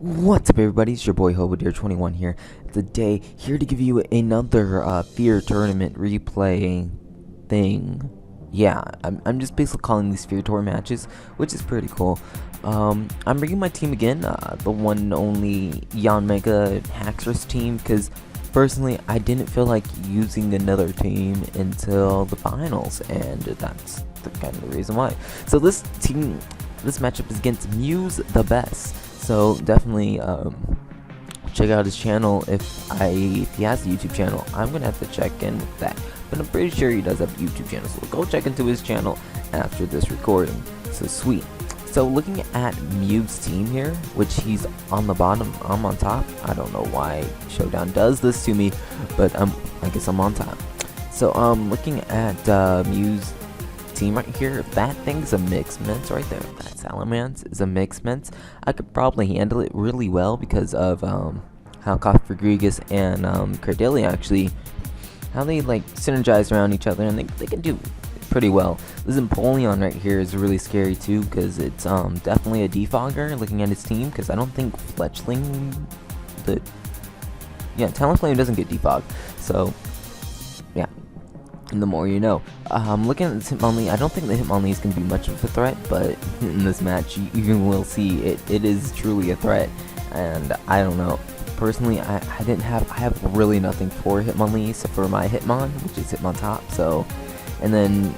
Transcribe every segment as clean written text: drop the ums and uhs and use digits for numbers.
What's up, everybody? It's your boy Hobodeer21 here. Today, here to give you another Fear Tournament replay thing. Yeah, I'm just basically calling these Fear Tour matches, which is pretty cool. I'm bringing my team again, the one and only Jan Mega Haxorus team, because personally, I didn't feel like using another team until the finals, and that's the kind of the reason why. So this matchup is against Mewsthebest. So definitely check out his channel if he has a YouTube channel. I'm gonna have to check in with that, but I'm pretty sure he does have a YouTube channel. So go check into his channel after this recording. So sweet. So looking at Mew's team here, which he's on the bottom, I'm on top. I don't know why Showdown does this to me, but I guess I'm on top. So looking at Mew's team right here, if that thing's a mixed mints right there, if that Salamence is a mixed mints, I could probably handle it really well because of how Rodriguez and Cardelia actually, how they like synergize around each other, and they can do pretty well. This Empoleon right here is really scary too, because it's definitely a defogger looking at his team, because I don't think Fletchling, Talonflame doesn't get defogged, so yeah. And the more you know. Looking at this Hitmonlee, I don't think the Hitmonlee is going to be much of a threat, but in this match, you will see it is truly a threat. And I don't know. Personally, I have really nothing for Hitmonlee except for my Hitmon, which is Hitmontop. So, and then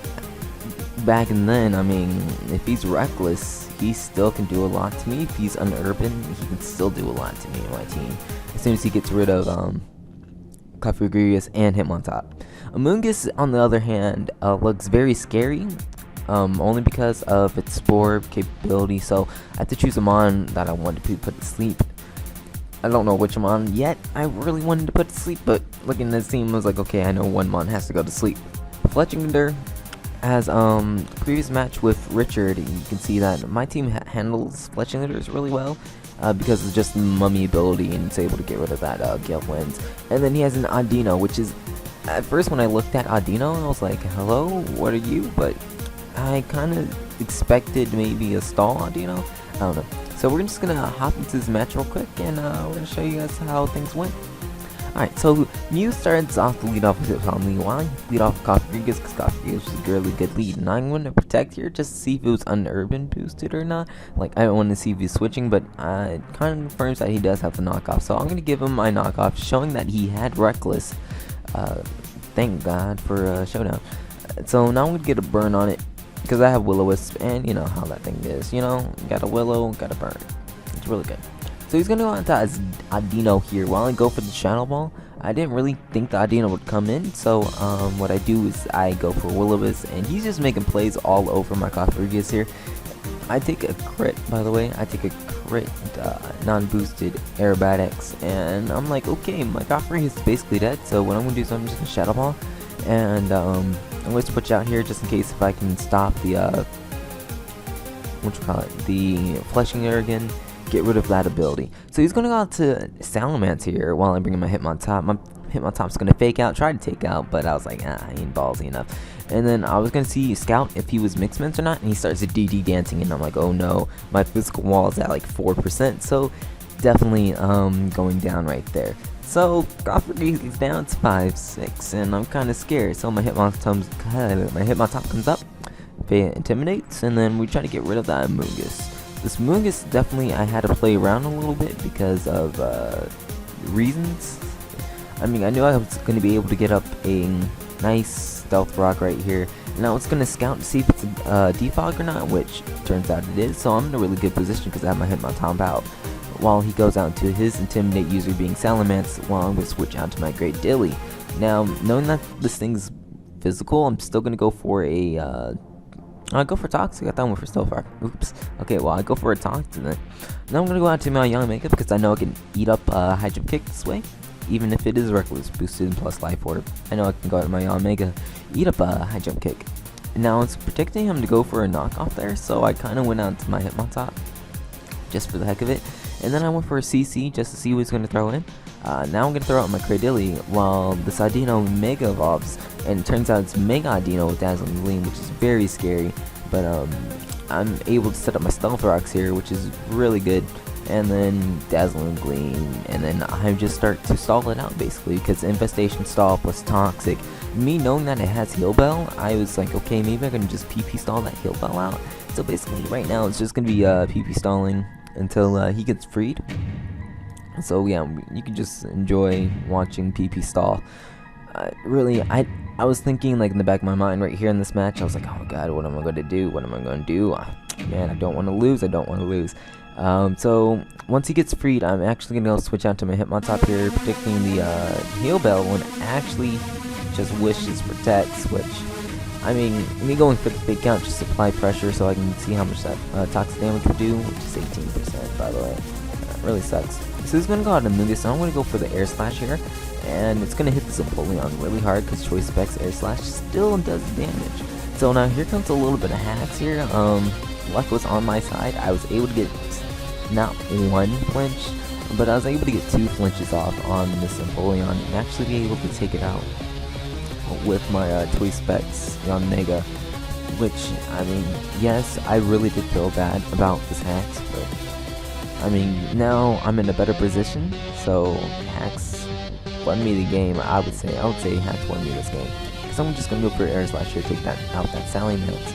back then, I mean, if he's reckless, he still can do a lot to me. If he's unurban, he can still do a lot to me and my team. As soon as he gets rid of Rodriguez and Hitmontop. Amoonguss, on the other hand, looks very scary, only because of its spore capability, so I have to choose a mon that I want to put to sleep. I don't know which mon yet I really wanted to put to sleep, but looking at this team, I was like, okay, I know one mon has to go to sleep. Fletchinder has previous match with Richard, you can see that my team handles Fletchingers really well. Because of just mummy ability, and it's able to get rid of that Gale Winds. And then he has an Audino, which is, at first when I looked at Audino, I was like, hello, what are you? But I kind of expected maybe a stall Audino. I don't know. So we're just going to hop into this match real quick, and we're going to show you guys how things went. Alright, so Mew starts off the lead off with Hitmonlee. Why? Lead off with Rodriguez, because Rodriguez is a really good lead. And I'm going to protect here just to see if it was unurban boosted or not. Like, I don't want to see if he's switching, but it kind of confirms that he does have the knockoff. So I'm going to give him my knockoff, showing that he had Reckless. Thank God for Showdown. So now I'm going to get a burn on it, because I have Will-O-Wisp, and you know how that thing is. You know, got a Willow, got a burn. It's really good. So he's going to go on to Audino here. While I go for the Shadow Ball, I didn't really think the Audino would come in. So what I do is I go for Will-O-Wisp, and he's just making plays all over my Rodriguez here. I take a crit, by the way. I take a crit non-boosted aerobatics, and I'm like, okay, my Rodriguez is basically dead. So what I'm going to do is I'm just going to Shadow Ball, and I'm going to switch out here just in case if I can stop the, the Fleshing Air again. Get rid of that ability. So he's going to go out to Salamence here while I'm bringing my Hitmontop. My Hitmontop's going to fake out, try to take out, but I was like, I ain't ballsy enough. And then I was going to see Scout if he was mixed mints or not, and he starts to DD dancing, and I'm like, oh no, my physical wall is at like 4%, so definitely going down right there. So Rodriguez down to 5-6, and I'm kind of scared. So my Hitmontop comes up, intimidates, and then we try to get rid of that Amoonguss. This Mungus, definitely I had to play around a little bit because of reasons. I mean, I knew I was going to be able to get up a nice stealth rock right here. And I was going to scout to see if it's a defog or not, which turns out it is. So I'm in a really good position because I have my Hitmontop out. While he goes out to his Intimidate user being Salamence, while I'm going to switch out to my Great Dilly. Now, knowing that this thing's physical, I'm still going to go for a... I go for Toxic. I thought I went for Stealth Rock. Oops. Okay, well, I go for a Toxic then. Now I'm going to go out to my Young Makeup because I know I can eat up High Jump Kick this way. Even if it is Reckless boosted and plus Life Orb. I know I can go out to my Young Mega, eat up a High Jump Kick. And now it's predicting him to go for a knockoff there, so I kind of went out to my Hitmontop just for the heck of it. And then I went for a CC just to see what he's going to throw in. Now I'm going to throw out my Cradilly while this Audino Mega evolves, and it turns out it's Mega Audino with Dazzling Gleam, which is very scary, but I'm able to set up my Stealth Rocks here, which is really good. and then Dazzling Gleam, and then I just start to stall it out basically, because Infestation stall plus Toxic. Me knowing that it has Heal Bell, I was like, okay, maybe I can just PP stall that Heal Bell out. So basically right now it's just gonna be PP stalling until he gets freed. So yeah, you can just enjoy watching PP stall. Really, I was thinking, like, in the back of my mind right here in this match, I was like, oh god, what am I going to do? What am I going to do? Man, I don't want to lose. I don't want to lose. So once he gets freed, I'm actually going to go switch out to my Hitmontop here, predicting the Heal Bell when actually just wishes protects, which, I mean, me going for the big count, just apply pressure so I can see how much that toxic damage would do, which is 18%, by the way. Really sucks. So he's going to go out and Mungus, so I'm going to go for the Air Slash here, and it's going to hit the Empoleon really hard because Choice Specs Air Slash still does damage. So now here comes a little bit of hacks here. Luck was on my side. I was able to get not one flinch, but I was able to get 2 flinches off on this Empoleon and actually be able to take it out with my Choice Specs on Mega. Which, I mean, yes, I really did feel bad about this hacks, but I mean, now I'm in a better position, so hacks won me the game. I would say hacks won me this game, because I'm just gonna go for Air Slash here, take that out that Sally Mills,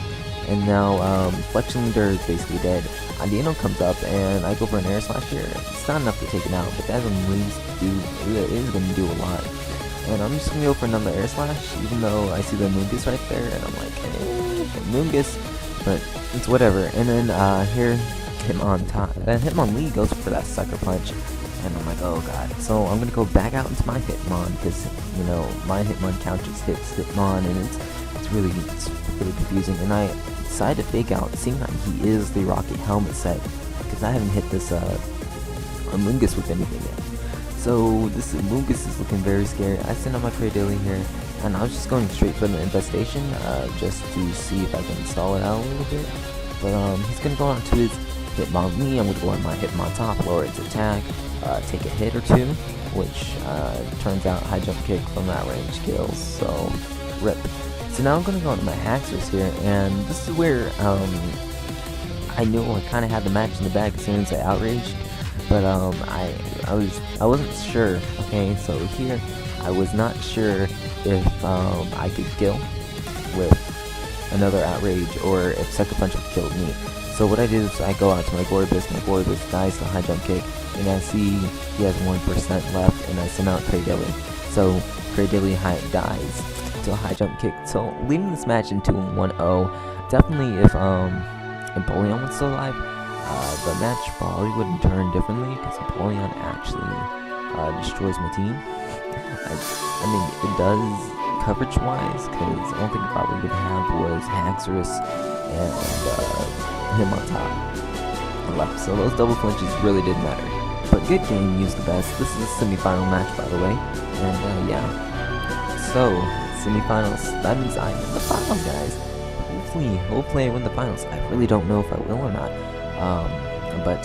and now Fletching Leader is basically dead. Adino comes up, and I go for an Air Slash here. It's not enough to take it out, but that is gonna do a lot. And I'm just gonna go for another Air Slash, even though I see the Moongus right there, and I'm like, Moongus, but it's whatever. And then here, Hitmonlee goes for that Sucker Punch, and I'm like, oh god. So I'm gonna go back out into my Hitmon, because, you know, my Hitmon count just hits Hitmon, and it's really confusing. And I decided to fake out, seeing that he is the Rocket Helmet set, because I haven't hit this Amoonguss with anything yet. So this Amoonguss is looking very scary. I sent out my Cradilly here, and I was just going straight for the Infestation, just to see if I can stall it out a little bit. But he's gonna go on to his Hitmonlee. I'm gonna go on my Hitmontop, lower its attack, take a hit or two, which turns out high jump kick from that range kills. So rip. So now I'm gonna go on to my Haxorus here, and this is where I knew I kind of had the match in the bag as soon as I outraged. But I wasn't sure. Okay, so here I was not sure if I could kill with another outrage or if Sucker Punch would kill me. So what I did is I go out to my Gorbis dies to high jump kick, and I see he has 1% left, and I send out Cradilly. So Cradilly dies to a high jump kick. So leading this match into 1-0. Definitely if Empoleon was still alive, the match probably wouldn't turn differently, because Empoleon actually destroys my team. I mean, it does coverage-wise, because the only thing it probably would have was Haxorus and him on top left. So those double flinches really didn't matter. But good game, Vs.Mewsthebest. This is a semi-final match, by the way. And yeah. So, semi-finals. That means I'm in the finals, guys. Hopefully I win the finals. I really don't know if I will or not. But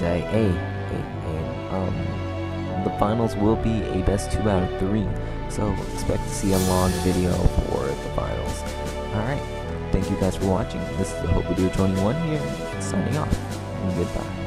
the finals will be a best 2 out of 3. So expect to see a long video for the finals. Alright. Thank you guys for watching. This is the Hope Video 21 here, signing off, and goodbye.